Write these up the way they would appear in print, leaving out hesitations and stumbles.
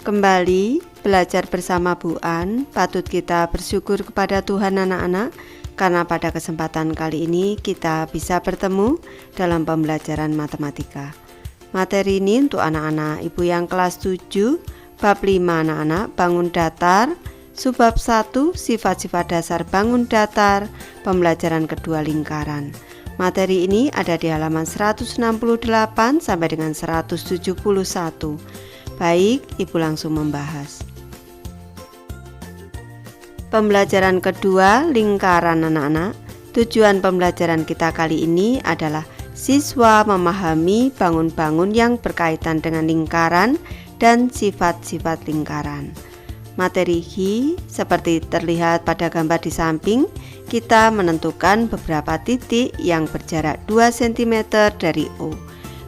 Kembali belajar bersama Bu An, patut kita bersyukur kepada Tuhan anak-anak, karena pada kesempatan kali ini kita bisa bertemu dalam pembelajaran matematika. Materi ini untuk anak-anak Ibu yang kelas 7, bab 5 anak-anak, bangun datar, subbab 1, sifat-sifat dasar bangun datar, pembelajaran kedua lingkaran. Materi ini ada di halaman 168 sampai dengan 171. Baik, Ibu langsung membahas. Pembelajaran kedua, lingkaran anak-anak. Tujuan pembelajaran kita kali ini adalah siswa memahami bangun-bangun yang berkaitan dengan lingkaran dan sifat-sifat lingkaran. Materi hi, seperti terlihat pada gambar di samping, kita menentukan beberapa titik yang berjarak 2 cm dari O.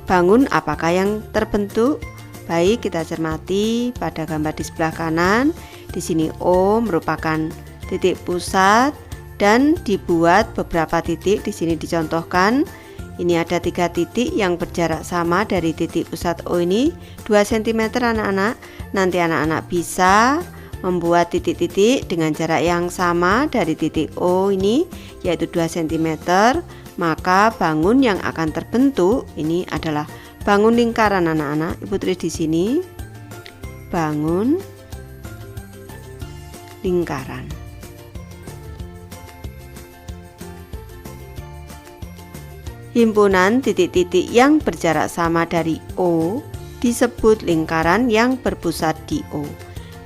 Bangun apakah yang terbentuk? Baik, kita cermati pada gambar di sebelah kanan. Di sini O merupakan titik pusat dan dibuat beberapa titik. Di sini dicontohkan. Ini ada 3 titik yang berjarak sama dari titik pusat O ini 2 cm anak-anak. Nanti anak-anak bisa membuat titik-titik dengan jarak yang sama dari titik O ini, yaitu 2 cm. Maka bangun yang akan terbentuk ini adalah bangun lingkaran anak-anak. Ibu tulis di sini, bangun lingkaran. Himpunan titik-titik yang berjarak sama dari O disebut lingkaran yang berpusat di O.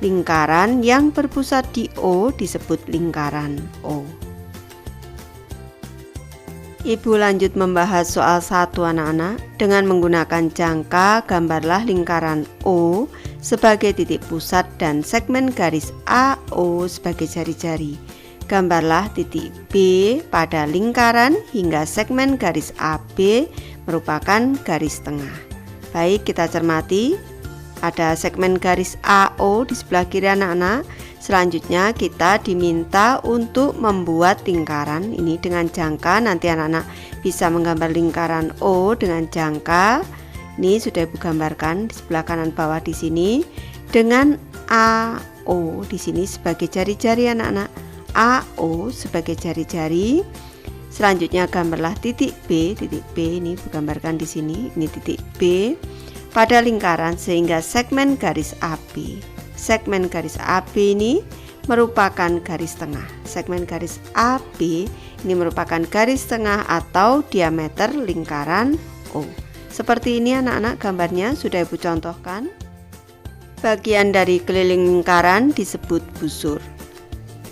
Lingkaran yang berpusat di O disebut lingkaran O. Ibu lanjut membahas soal 1 anak-anak. Dengan menggunakan jangka, gambarlah lingkaran O sebagai titik pusat dan segmen garis AO sebagai jari-jari. Gambarlah titik B pada lingkaran hingga segmen garis AB merupakan garis tengah. Baik, kita cermati. Ada segmen garis AO di sebelah kiri anak-anak. Selanjutnya kita diminta untuk membuat lingkaran ini dengan jangka. Nanti anak-anak bisa menggambar lingkaran O dengan jangka. Ini sudah Ibu gambarkan di sebelah kanan bawah di sini dengan AO di sini sebagai jari-jari anak-anak. AO sebagai jari-jari. Selanjutnya gambarlah titik B. Titik B ini Ibu gambarkan di sini. Ini titik B pada lingkaran sehingga segmen garis AB. Segmen garis AB ini merupakan garis tengah. Segmen garis AB ini merupakan garis tengah atau diameter lingkaran O. Seperti ini anak-anak gambarnya sudah Ibu contohkan. Bagian dari keliling lingkaran disebut busur.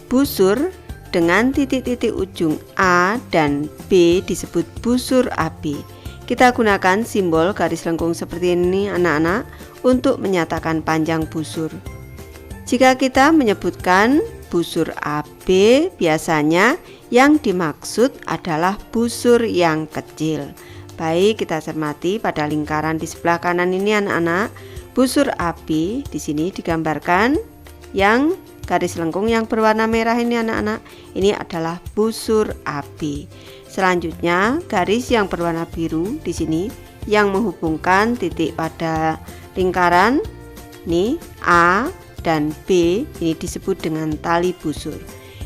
Busur dengan titik-titik ujung A dan B disebut busur AB. Kita gunakan simbol garis lengkung seperti ini anak-anak untuk menyatakan panjang busur. Jika kita menyebutkan busur AB, biasanya yang dimaksud adalah busur yang kecil. Baik, kita cermati pada lingkaran di sebelah kanan ini anak-anak. Busur AB di sini digambarkan yang garis lengkung yang berwarna merah ini anak-anak. Ini adalah busur AB. Selanjutnya garis yang berwarna biru di sini yang menghubungkan titik pada lingkaran ini A dan B ini disebut dengan tali busur.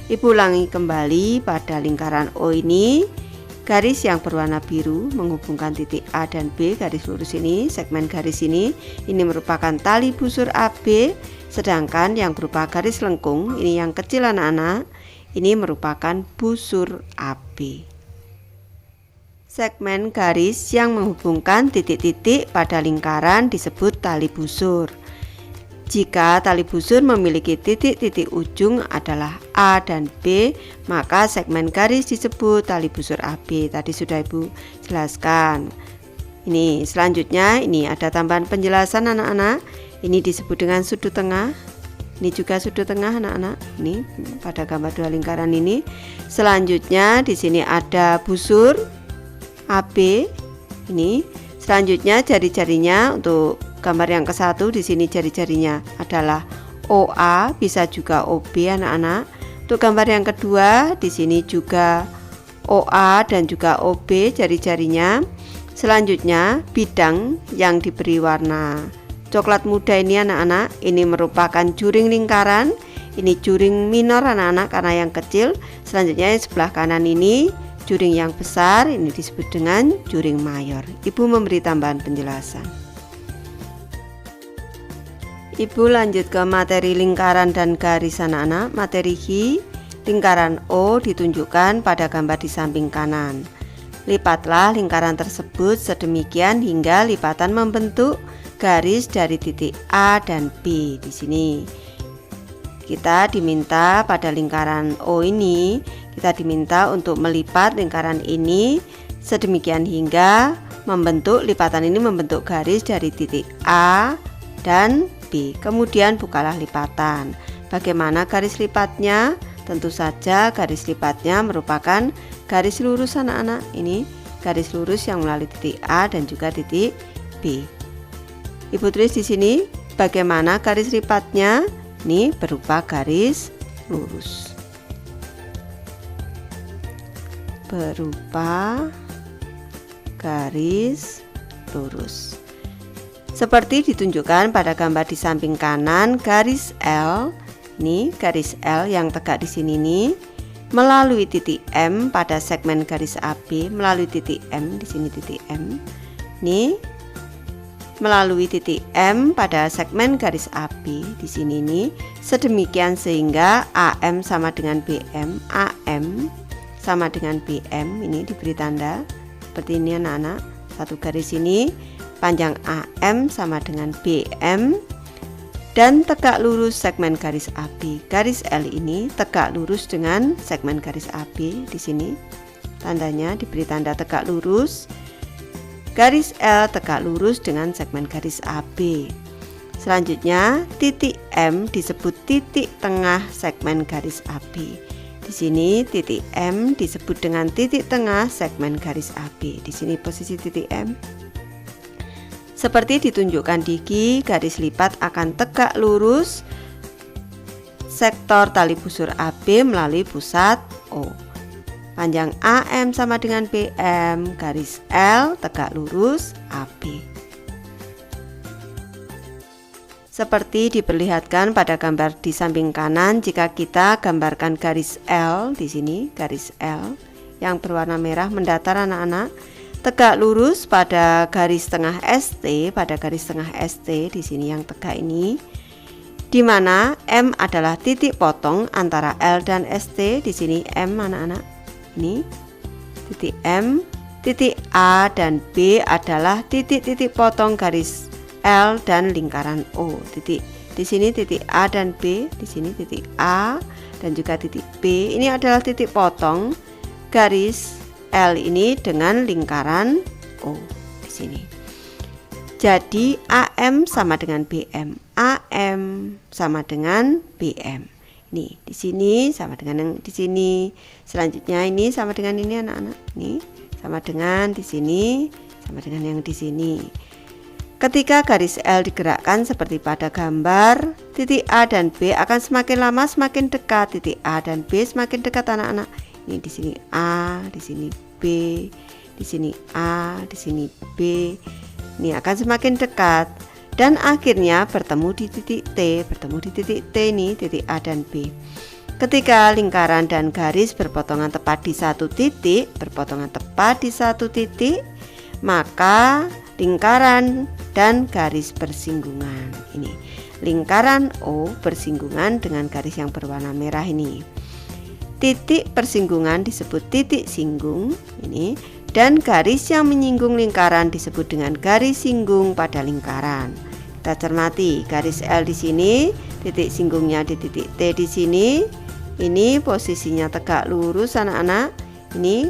Ibu ulangi kembali pada lingkaran O ini garis yang berwarna biru menghubungkan titik A dan B, garis lurus ini, segmen garis ini merupakan tali busur AB. Sedangkan yang berupa garis lengkung ini yang kecil anak-anak, ini merupakan busur AB. Segmen garis yang menghubungkan titik-titik pada lingkaran disebut tali busur. Jika tali busur memiliki titik-titik ujung adalah A dan B, maka segmen garis disebut tali busur AB. Tadi sudah Ibu jelaskan. Ini selanjutnya ini ada tambahan penjelasan anak-anak. Ini disebut dengan sudut tengah. Ini juga sudut tengah anak-anak. Ini pada gambar 2 lingkaran ini. Selanjutnya di sini ada busur AB. Ini selanjutnya jari-jarinya untuk gambar yang ke-1 di sini jari-jarinya adalah OA, bisa juga OB anak-anak. Untuk gambar yang kedua di sini juga OA dan juga OB jari-jarinya. Selanjutnya bidang yang diberi warna coklat muda ini anak-anak, ini merupakan juring lingkaran. Ini juring minor anak-anak karena yang kecil. Selanjutnya yang sebelah kanan ini juring yang besar, ini disebut dengan juring mayor. Ibu memberi tambahan penjelasan. Ibu lanjut ke materi lingkaran dan garis anak-anak. Materi Hi, lingkaran O ditunjukkan pada gambar di samping kanan. Lipatlah lingkaran tersebut sedemikian hingga lipatan membentuk garis dari titik A dan B di sini. Kita diminta pada lingkaran O ini, kita diminta untuk melipat lingkaran ini sedemikian hingga lipatan ini membentuk garis dari titik A dan B. Kemudian bukalah lipatan. Bagaimana garis lipatnya? Tentu saja garis lipatnya merupakan garis lurus anak-anak. Ini garis lurus yang melalui titik A dan juga titik B. Ibu tulis di sini bagaimana garis lipatnya. Ini berupa garis lurus. Berupa garis lurus. Seperti ditunjukkan pada gambar di samping kanan, garis L. Ini garis L yang tegak di sini nih, melalui titik M pada segmen garis AB, melalui titik M di sini titik M. Nih melalui titik M pada segmen garis AB di sini nih, sedemikian sehingga AM sama dengan BM, AM sama dengan BM. Ini diberi tanda seperti ini anak-anak. Satu garis ini panjang AM sama dengan BM dan tegak lurus segmen garis AB. Garis L ini tegak lurus dengan segmen garis AB di sini. Tandanya diberi tanda tegak lurus. Garis L tegak lurus dengan segmen garis AB. Selanjutnya, titik M disebut titik tengah segmen garis AB. Di sini titik M disebut dengan titik tengah segmen garis AB. Di sini posisi titik M. Seperti ditunjukkan di G, garis lipat akan tegak lurus sektor tali busur AB melalui pusat O. Panjang AM sama dengan BM, garis L tegak lurus AB. Seperti diperlihatkan pada gambar di samping kanan, jika kita gambarkan garis L di sini, garis L yang berwarna merah mendatar anak-anak, tegak lurus pada garis tengah ST, pada garis tengah ST di sini yang tegak ini, di mana M adalah titik potong antara L dan ST. Di sini M anak-anak. Ini titik M, titik A dan B adalah titik-titik potong garis L dan lingkaran O. Titik di sini titik A dan B, di sini titik A dan juga titik B. Ini adalah titik potong garis L ini dengan lingkaran O di sini. Jadi AM sama dengan BM, AM sama dengan BM. Nih, di sini sama dengan yang di sini. Selanjutnya ini sama dengan ini anak-anak. Nih, sama dengan di sini, sama dengan yang di sini. Ketika garis L digerakkan seperti pada gambar, titik A dan B akan semakin lama semakin dekat. Titik A dan B semakin dekat anak-anak. Ini di sini A, di sini B, di sini A, di sini B. Ini akan semakin dekat. Dan akhirnya bertemu di titik T, ini titik A dan B. Ketika lingkaran dan garis berpotongan tepat di satu titik, maka lingkaran dan garis bersinggungan. Ini lingkaran O bersinggungan dengan garis yang berwarna merah ini. Titik persinggungan disebut titik singgung ini, dan garis yang menyinggung lingkaran disebut dengan garis singgung pada lingkaran. Kita cermati garis L di sini, titik singgungnya di titik T di sini. Ini posisinya tegak lurus anak-anak. Ini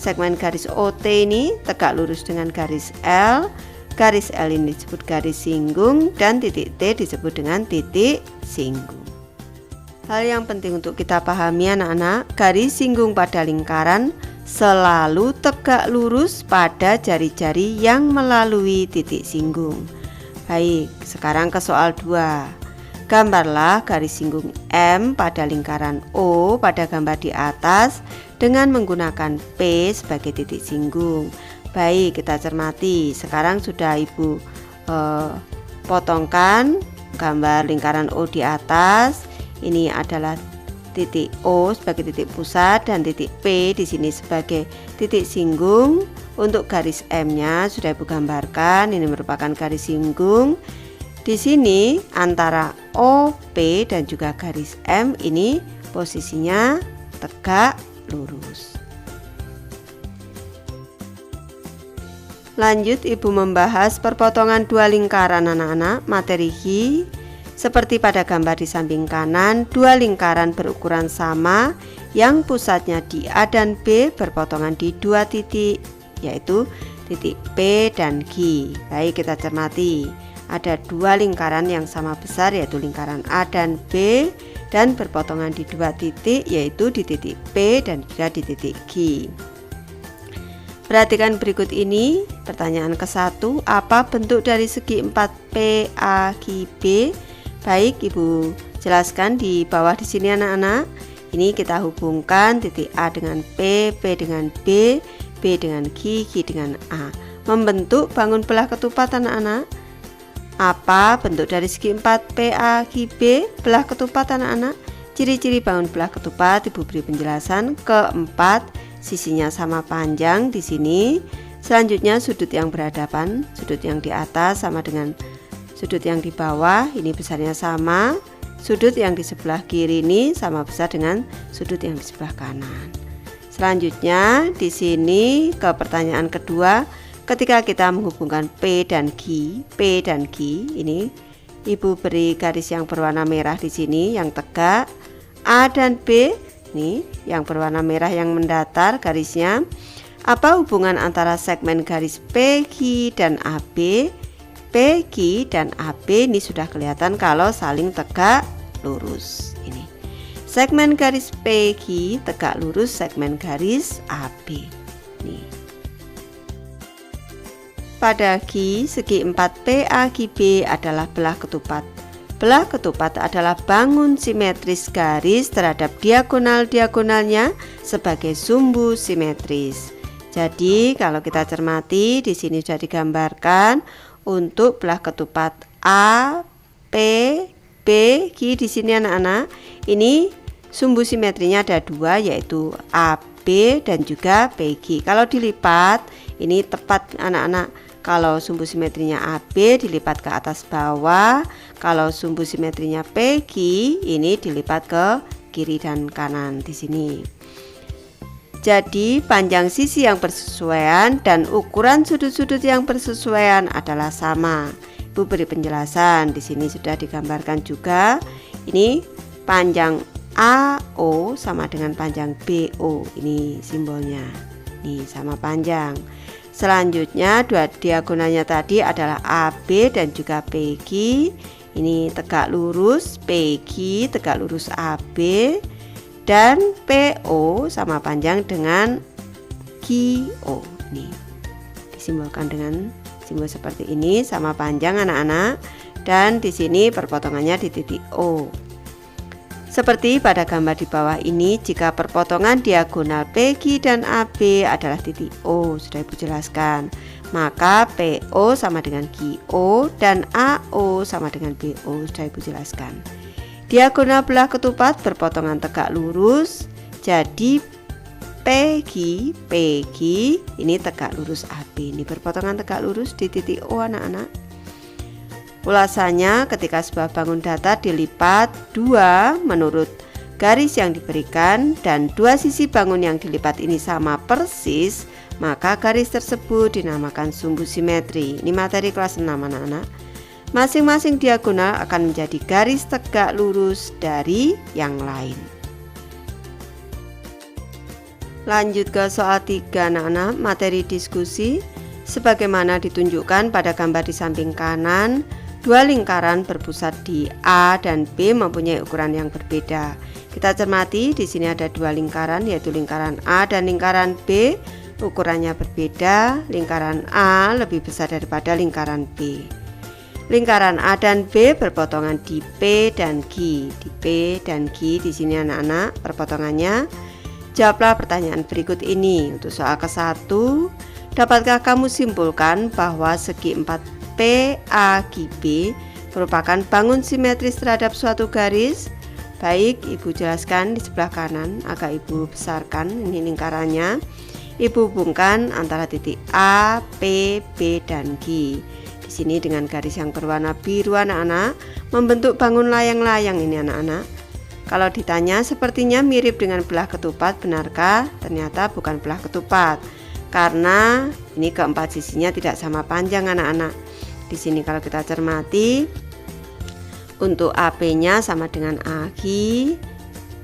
segmen garis OT ini tegak lurus dengan garis L. Garis L ini disebut garis singgung dan titik T disebut dengan titik singgung. Hal yang penting untuk kita pahami anak-anak, garis singgung pada lingkaran selalu tegak lurus pada jari-jari yang melalui titik singgung. Baik, sekarang ke soal 2. Gambarlah garis singgung M pada lingkaran O pada gambar di atas dengan menggunakan P sebagai titik singgung. Baik, kita cermati. Sekarang sudah Ibu Potongkan gambar lingkaran O di atas. Ini adalah titik O sebagai titik pusat dan titik P di sini sebagai titik singgung. Untuk garis M-nya sudah Ibu gambarkan. Ini merupakan garis singgung. Di sini antara OP dan juga garis M ini posisinya tegak lurus. Lanjut Ibu membahas perpotongan dua lingkaran anak-anak. Materi Hi, seperti pada gambar di samping kanan, dua lingkaran berukuran sama yang pusatnya di A dan B berpotongan di dua titik, yaitu titik P dan Q. Baik, kita cermati. Ada dua lingkaran yang sama besar, yaitu lingkaran A dan B, dan berpotongan di dua titik, yaitu di titik P dan juga di titik Q. Perhatikan berikut ini. Pertanyaan ke-1, apa bentuk dari segi 4PAQB? Baik, Ibu jelaskan di bawah di sini anak-anak. Ini kita hubungkan titik A dengan P dengan B dengan Q dengan A. Membentuk bangun belah ketupat anak-anak. Apa bentuk dari segi 4PAQB? Belah ketupat anak-anak. Ciri-ciri bangun belah ketupat Ibu beri penjelasan. Keempat, sisinya sama panjang di sini. Selanjutnya sudut yang berhadapan, sudut yang di atas sama dengan sudut yang di bawah, ini besarnya sama. Sudut yang di sebelah kiri ini sama besar dengan sudut yang di sebelah kanan. Selanjutnya di sini ke pertanyaan kedua, ketika kita menghubungkan P dan Q ini Ibu beri garis yang berwarna merah di sini yang tegak. A dan B ini yang berwarna merah yang mendatar garisnya. Apa hubungan antara segmen garis PQ dan AB? PQ dan AB ini sudah kelihatan kalau saling tegak lurus. Ini segmen garis PQ tegak lurus segmen garis AB. Nih. Pada Q, segi 4PAQB adalah belah ketupat. Belah ketupat adalah bangun simetris garis terhadap diagonal-diagonalnya sebagai sumbu simetris. Jadi kalau kita cermati di sini sudah digambarkan untuk belah ketupat A, P, B, Q di sini anak-anak. Ini sumbu simetrinya ada dua, yaitu AB dan juga PQ. Kalau dilipat ini tepat anak-anak. Kalau sumbu simetrinya AB dilipat ke atas bawah, kalau sumbu simetrinya PQ ini dilipat ke kiri dan kanan di sini. Jadi panjang sisi yang bersesuaian dan ukuran sudut-sudut yang bersesuaian adalah sama. Ibu beri penjelasan di sini sudah digambarkan juga. Ini panjang AO sama dengan panjang BO. Ini simbolnya. Ini sama panjang. Selanjutnya dua diagonalnya tadi adalah AB dan juga PQ. Ini tegak lurus PQ tegak lurus AB dan PO sama panjang dengan QO. Nih disimbolkan dengan simbol seperti ini, sama panjang anak-anak, dan di sini perpotongannya di titik O. Seperti pada gambar di bawah ini, jika perpotongan diagonal PQ dan AB adalah titik O, sudah Ibu jelaskan, maka PO sama dengan QO dan AO sama dengan BO, sudah Ibu jelaskan. Diagonal belah ketupat berpotongan tegak lurus, jadi PQ ini tegak lurus AB, ini berpotongan tegak lurus di titik O anak-anak. Ulasannya, ketika sebuah bangun datar dilipat dua menurut garis yang diberikan dan dua sisi bangun yang dilipat ini sama persis, maka garis tersebut dinamakan sumbu simetri. Ini materi kelas 6 anak-anak. Masing-masing diagonal akan menjadi garis tegak lurus dari yang lain. Lanjut ke soal 3 anak-anak, materi diskusi. Sebagaimana ditunjukkan pada gambar di samping kanan, dua lingkaran berpusat di A dan B mempunyai ukuran yang berbeda. Kita cermati di sini ada dua lingkaran, yaitu lingkaran A dan lingkaran B. Ukurannya berbeda. Lingkaran A lebih besar daripada lingkaran B. Lingkaran A dan B berpotongan di P dan Q. Di P dan Q di sini anak-anak perpotongannya. Jawablah pertanyaan berikut ini. Untuk soal ke-1, dapatkah kamu simpulkan bahwa segi 4 PAGB merupakan bangun simetris terhadap suatu garis. Baik, Ibu jelaskan di sebelah kanan, agak Ibu besarkan ini lingkarannya. Ibu hubungkan antara titik A, P, B, dan G. Di sini dengan garis yang berwarna biru anak-anak membentuk bangun layang-layang ini anak-anak. Kalau ditanya sepertinya mirip dengan belah ketupat, benarkah? Ternyata bukan belah ketupat. Karena ini keempat sisinya tidak sama panjang anak-anak. Di sini kalau kita cermati, untuk AP-nya sama dengan AG,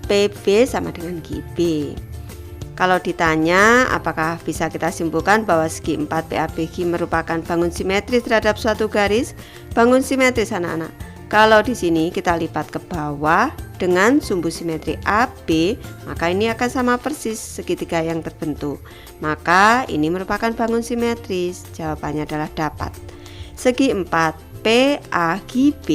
PB sama dengan GB. Kalau ditanya apakah bisa kita simpulkan bahwa segi 4 PABG merupakan bangun simetris terhadap suatu garis? Bangun simetris anak-anak. Kalau di sini kita lipat ke bawah dengan sumbu simetri AB, maka ini akan sama persis segitiga yang terbentuk. Maka ini merupakan bangun simetris. Jawabannya adalah dapat. Segi 4 PAGB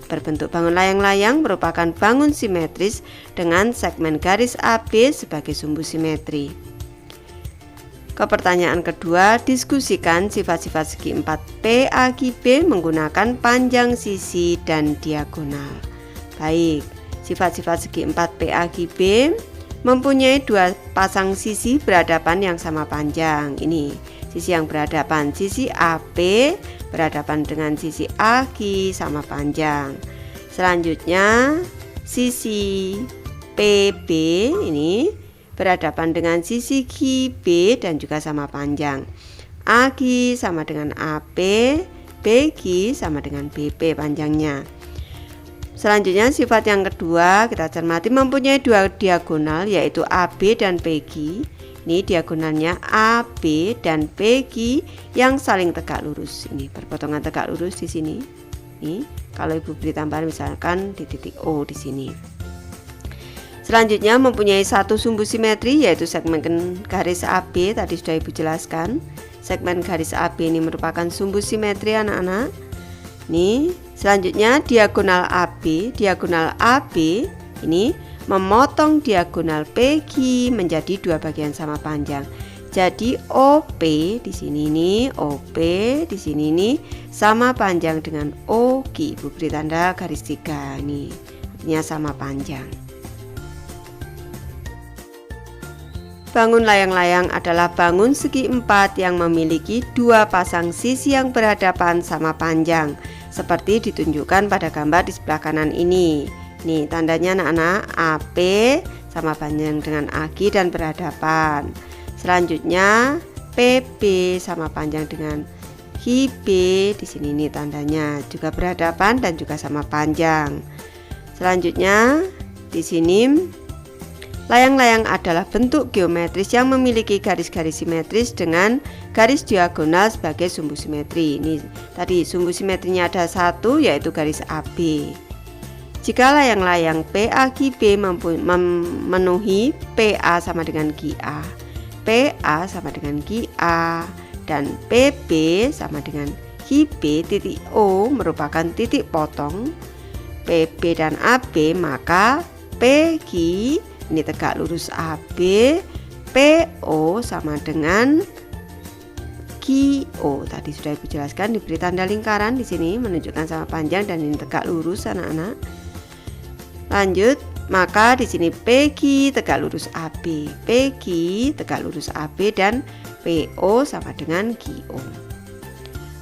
berbentuk bangun layang-layang merupakan bangun simetris dengan segmen garis AB sebagai sumbu simetri. Ke pertanyaan kedua, diskusikan sifat-sifat segi 4 PAGB menggunakan panjang sisi dan diagonal. Baik, sifat-sifat segi 4 PAGB mempunyai dua pasang sisi berhadapan yang sama panjang. Ini sisi yang berhadapan, sisi AP berhadapan dengan sisi AG sama panjang. Selanjutnya sisi PB ini berhadapan dengan sisi GB dan juga sama panjang. AG sama dengan AP, BG sama dengan BB panjangnya. Selanjutnya sifat yang kedua kita cermati mempunyai dua diagonal yaitu AB dan PG. Ini diagonalnya AB dan PG yang saling tegak lurus. Ini perpotongan tegak lurus di sini. Ini kalau Ibu beri tambahan misalkan di titik O di sini. Selanjutnya mempunyai satu sumbu simetri yaitu segmen garis AB. Tadi sudah Ibu jelaskan. Segmen garis AB ini merupakan sumbu simetri anak-anak. Nih, selanjutnya diagonal AB. Diagonal AB ini memotong diagonal PG menjadi dua bagian sama panjang. Jadi OP di sini nih, OP di sini nih sama panjang dengan OG. Ibu beri tanda garis 3 nih. Artinya sama panjang. Bangun layang-layang adalah bangun segi 4 yang memiliki dua pasang sisi yang berhadapan sama panjang, seperti ditunjukkan pada gambar di sebelah kanan ini. Nih tandanya anak-anak, AP sama panjang dengan AG dan berhadapan. Selanjutnya PB sama panjang dengan GB. Di sini nih tandanya juga berhadapan dan juga sama panjang. Selanjutnya di sini layang-layang adalah bentuk geometris yang memiliki garis-garis simetris dengan garis diagonal sebagai sumbu simetri. Ini tadi sumbu simetrinya ada satu yaitu garis AB. Jika layang-layang PAGB memenuhi PA sama dengan GA, PA sama dengan GA, dan PB sama dengan GB, titik O merupakan titik potong PB dan AB, maka PG ini tegak lurus AB, PO sama dengan QO. Tadi sudah Ibu jelaskan, diberi tanda lingkaran di sini menunjukkan sama panjang dan ini tegak lurus anak-anak. Lanjut, maka di sini PG tegak lurus AB, PG tegak lurus AB dan PO sama dengan QO.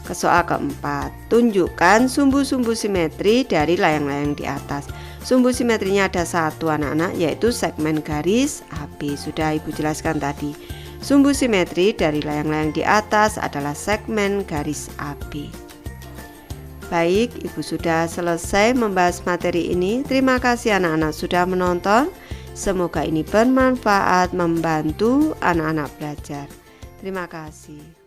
Ke soal keempat, tunjukkan sumbu-sumbu simetri dari layang-layang di atas. Sumbu simetrinya ada satu anak-anak, yaitu segmen garis AB. Sudah Ibu jelaskan tadi. Sumbu simetri dari layang-layang di atas adalah segmen garis AB. Baik, Ibu sudah selesai membahas materi ini. Terima kasih anak-anak sudah menonton. Semoga ini bermanfaat membantu anak-anak belajar. Terima kasih.